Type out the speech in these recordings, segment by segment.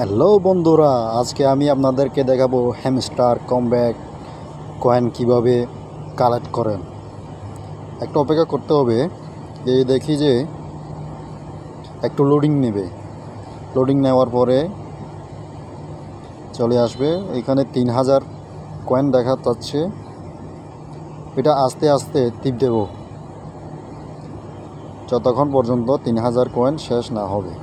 Hello বন্ধুরা, আজকে আমি আপনাদেরকে দেখাবো হ্যামস্টার কমব্যাক কয়েন কিভাবে কালেক্ট করেন। একটু অপেক্ষা করতে হবে। এই দেখি যে একটু লোডিং নেবে। লোডিং নেওয়ার পরে চলে আসবে। এখানে 3000 কয়েন দেখা যাচ্ছে। এটা আস্তে আস্তে টিপ দেব যতক্ষণ পর্যন্ত 3000 কয়েন শেষ না হবে।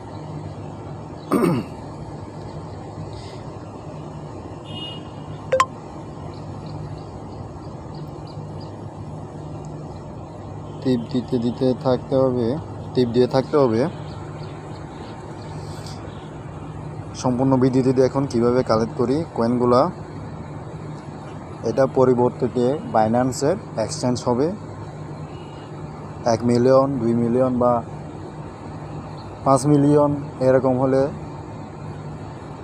টিপ দিতে থাকতে হবে, টিপ দিয়ে থাকতে হবে। সম্পূর্ণ বিদ্যুৎ এখন কিভাবে কালেক্ট করি কয়েনগুলা। এটা পরিবর্তিতে বাইন্যান্সের এক্সচেঞ্জ হবে। 1 মিলিয়ন, 2 মিলিয়ন বা 5 মিলিয়ন এরকম হলে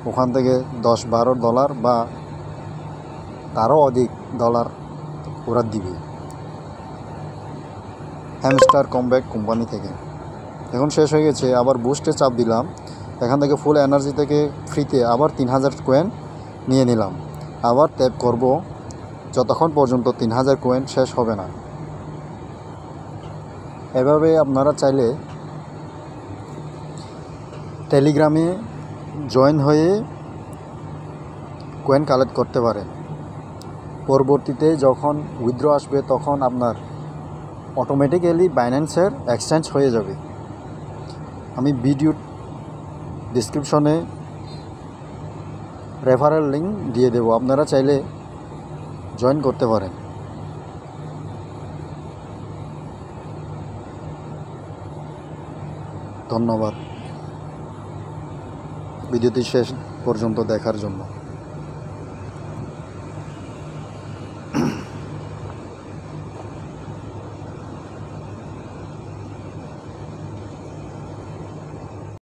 ওখান থেকে $10-12 বা তারও অধিক ডলার ওরা দিবে হ্যামস্টার কমব্যাক কোম্পানি থেকে। এখন শেষ হয়ে গেছে, আবার বুস্টে চাপ দিলাম। এখান থেকে ফুল এনার্জি থেকে ফ্রিতে আবার 3000 কয়েন নিয়ে নিলাম। আবার ট্যাপ করব যতক্ষণ পর্যন্ত 3000 কয়েন শেষ হবে না। এভাবে আপনারা চাইলে টেলিগ্রামে জয়েন হয়ে কয়েন কালেক্ট করতে পারেন। পরবর্তীতে যখন উইথড্র আসবে তখন আপনার অটোমেটিক্যালি বাইন্যান্সের এক্সচেঞ্জ হয়ে যাবে। আমি ভিডিও ডিসক্রিপশনে রেফারেল লিঙ্ক দিয়ে দেব, আপনারা চাইলে জয়েন করতে পারেন। ধন্যবাদ ভিডিওটি শেষ পর্যন্ত দেখার জন্য।